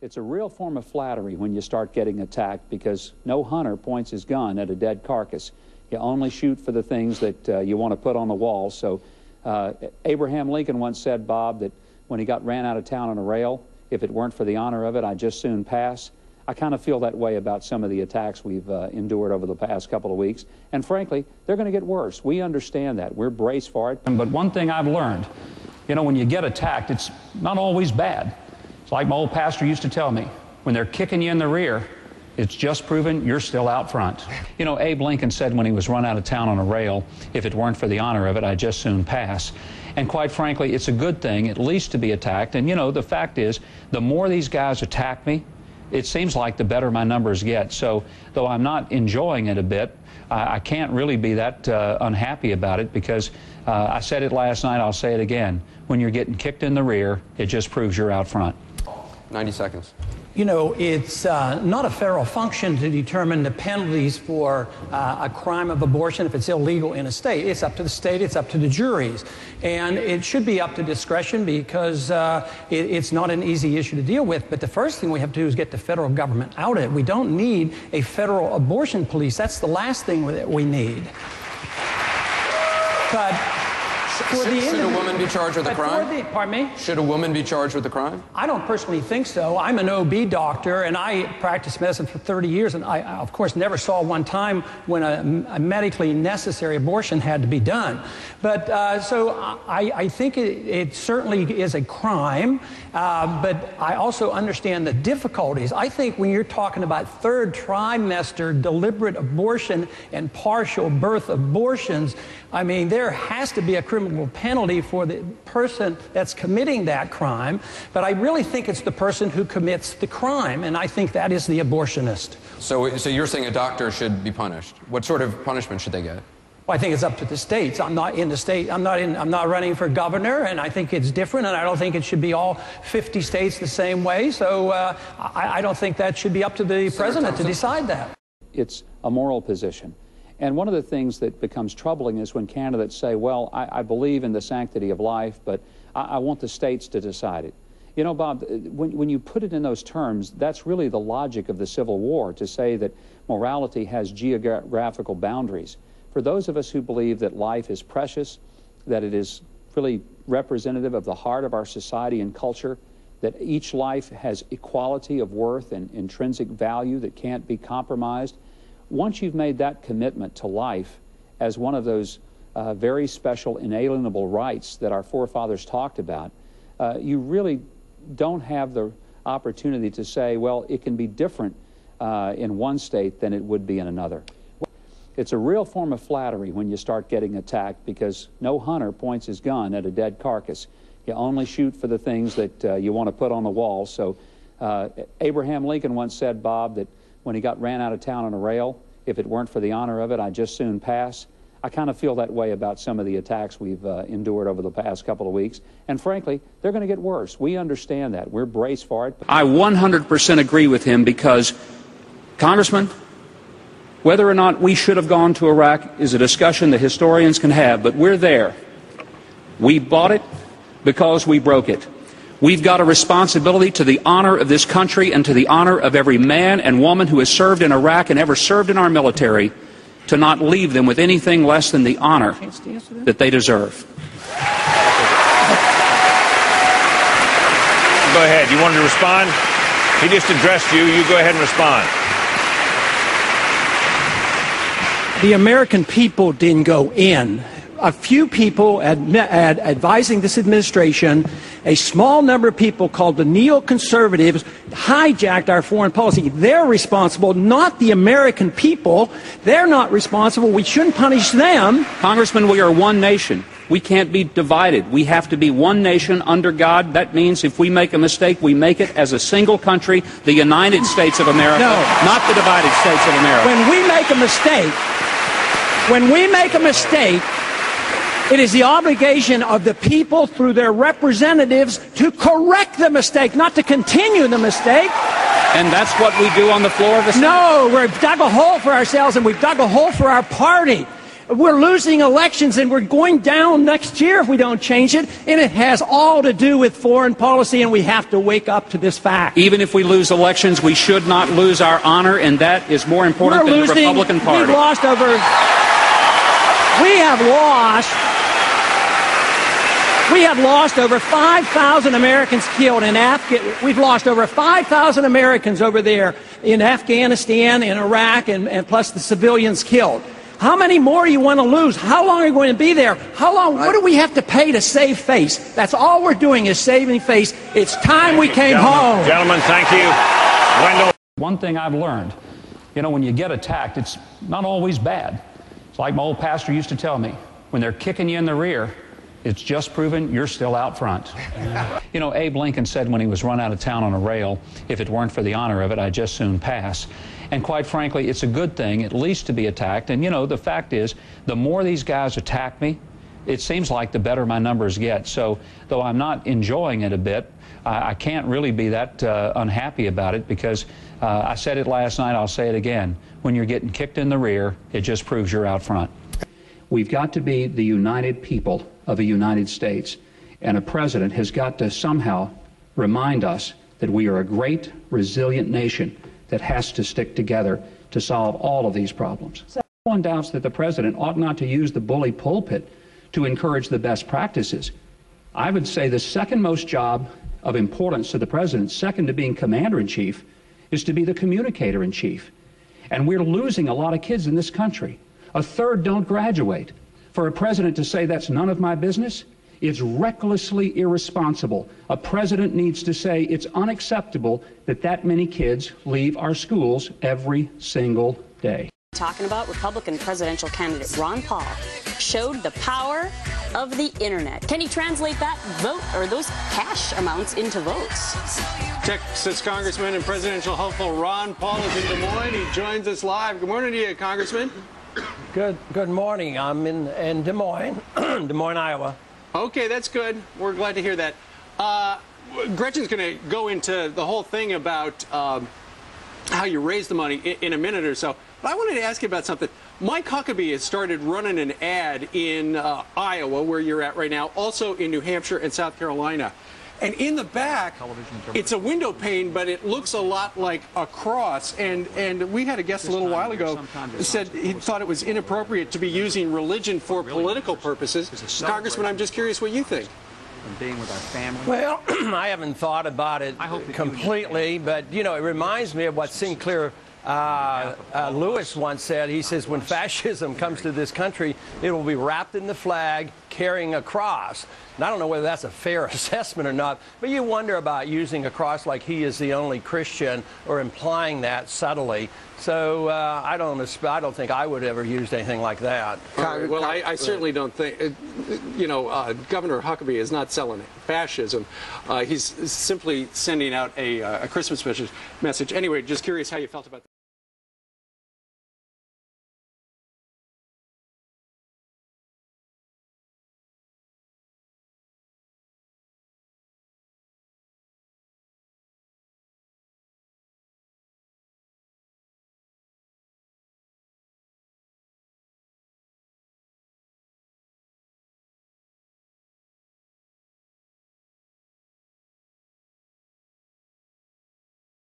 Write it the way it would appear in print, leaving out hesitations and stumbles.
It's a real form of flattery when you start getting attacked, because no hunter points his gun at a dead carcass. You only shoot for the things that you want to put on the wall. So Abraham Lincoln once said, Bob, that when he got ran out of town on a rail, if it weren't for the honor of it, I'd just soon pass. I kind of feel that way about some of the attacks we've endured over the past couple of weeks. And frankly, they're going to get worse. We understand that. We're braced for it. But one thing I've learned, you know, when you get attacked, it's not always bad. It's like my old pastor used to tell me, when they're kicking you in the rear, it's just proven you're still out front. You know, Abe Lincoln said when he was run out of town on a rail, if it weren't for the honor of it, I'd just soon pass. And quite frankly, it's a good thing, at least, to be attacked. And, you know, the fact is, the more these guys attack me, it seems like the better my numbers get. So, though I'm not enjoying it a bit, I can't really be that unhappy about it, because I said it last night, I'll say it again. When you're getting kicked in the rear, it just proves you're out front. 90 seconds. You know, it's not a federal function to determine the penalties for a crime of abortion if it's illegal in a state. It's up to the state, it's up to the juries. And it should be up to discretion, because it's not an easy issue to deal with. But the first thing we have to do is get the federal government out of it. We don't need a federal abortion police. That's the last thing that we need. But should a woman be charged with a crime? Pardon me? Should a woman be charged with a crime? I don't personally think so. I'm an OB doctor, and I practiced medicine for 30 years, and I of course, never saw one time when a medically necessary abortion had to be done. But so I think it certainly is a crime, but I also understand the difficulties. I think when you're talking about third trimester deliberate abortion and partial birth abortions, I mean, there has to be a criminal penalty for the person that's committing that crime, but I really think it's the person who commits the crime, and I think that is the abortionist. So you're saying a doctor should be punished. What sort of punishment should they get? Well, I think it's up to the states. I'm not in the state. I'm not running for governor, and I think it's different, and I don't think it should be all 50 states the same way. So I don't think that should be up to the president to decide that. It's a moral position. And one of the things that becomes troubling is when candidates say, well, I believe in the sanctity of life, but I want the states to decide it. You know, Bob, when you put it in those terms, that's really the logic of the Civil War, to say that morality has geographical boundaries. For those of us who believe that life is precious, that it is really representative of the heart of our society and culture, that each life has equality of worth and intrinsic value that can't be compromised, once you've made that commitment to life as one of those very special inalienable rights that our forefathers talked about, you really don't have the opportunity to say, well, it can be different in one state than it would be in another. It's a real form of flattery when you start getting attacked, because no hunter points his gun at a dead carcass. You only shoot for the things that you want to put on the wall. So Abraham Lincoln once said, Bob, that when he got ran out of town on a rail, if it weren't for the honor of it, I'd just soon pass. I kind of feel that way about some of the attacks we've endured over the past couple of weeks. And frankly, they're going to get worse. We understand that. We're braced for it. I 100% agree with him, because, Congressman, whether or not we should have gone to Iraq is a discussion the historians can have, but we're there. We bought it because we broke it. We've got a responsibility to the honor of this country and to the honor of every man and woman who has served in Iraq and ever served in our military, to not leave them with anything less than the honor that they deserve. Go ahead. You wanted to respond? He just addressed you. You go ahead and respond. The American people didn't go in. A few people advising this administration, a small number of people called the neoconservatives, hijacked our foreign policy. They're responsible, not the American people. They're not responsible. We shouldn't punish them. Congressman, we are one nation. We can't be divided. We have to be one nation under God. That means if we make a mistake, we make it as a single country, the United States of America, not the divided States of America. When we make a mistake, it is the obligation of the people through their representatives to correct the mistake, not to continue the mistake. And that's what we do on the floor of the Senate? No, we've dug a hole for ourselves, and we've dug a hole for our party. We're losing elections, and we're going down next year if we don't change it, and it has all to do with foreign policy, and we have to wake up to this fact. Even if we lose elections, we should not lose our honor, and that is more important than the Republican Party. We have lost over 5,000 Americans killed in We've lost over 5,000 Americans over there in Afghanistan, in Iraq, and plus the civilians killed. How many more do you want to lose? How long are you going to be there? How long? What do we have to pay to save face? That's all we're doing is saving face. It's time we came home. Gentlemen, thank you. Wendell. One thing I've learned, when you get attacked, it's not always bad. It's like my old pastor used to tell me, when they're kicking you in the rear, it's just proven you're still out front. Abe Lincoln said when he was run out of town on a rail, if it weren't for the honor of it, I'd just soon pass. And quite frankly, it's a good thing, at least, to be attacked. And, the fact is, the more these guys attack me, it seems like the better my numbers get. So, though I'm not enjoying it a bit, I can't really be that unhappy about it, because I said it last night, I'll say it again. When you're getting kicked in the rear, it just proves you're out front. We've got to be the united people of a United States, and a president has got to somehow remind us that we are a great, resilient nation that has to stick together to solve all of these problems. No one doubts that the president ought not to use the bully pulpit to encourage the best practices. I would say the second most job of importance to the president, second to being commander-in-chief, is to be the communicator-in-chief. And we're losing a lot of kids in this country. A third don't graduate. For a president to say that's none of my business, it's recklessly irresponsible. A president needs to say it's unacceptable that many kids leave our schools every single day. Talking about Republican presidential candidate Ron Paul showed the power of the internet. Can he translate that vote or those cash amounts into votes? Texas Congressman and presidential hopeful Ron Paul is in Des Moines. He joins us live. Good morning to you, Congressman. Good morning. I'm in Des Moines, Des Moines, Iowa. Okay, that's good. We're glad to hear that. Gretchen's going to go into the whole thing about how you raise the money in a minute or so. But I wanted to ask you about something. Mike Huckabee has started running an ad in Iowa, where you're at right now, also in New Hampshire and South Carolina. And in the back, it's a window pane, but it looks a lot like a cross. And we had a guest a little while ago who said he thought it was inappropriate to be using religion for political purposes. Congressman, I'm just curious what you think. Being with our family. Well, I haven't thought about it completely, but, it reminds me of what Sinclair Lewis once said. He says, when fascism comes to this country, it will be wrapped in the flag, carrying a cross. And I don't know whether that's a fair assessment or not, but you wonder about using a cross like he is the only Christian, or implying that subtly. So I don't think I would ever use anything like that. Well, I certainly don't think, Governor Huckabee is not selling fascism. He's simply sending out a Christmas message. Anyway, just curious how you felt about that.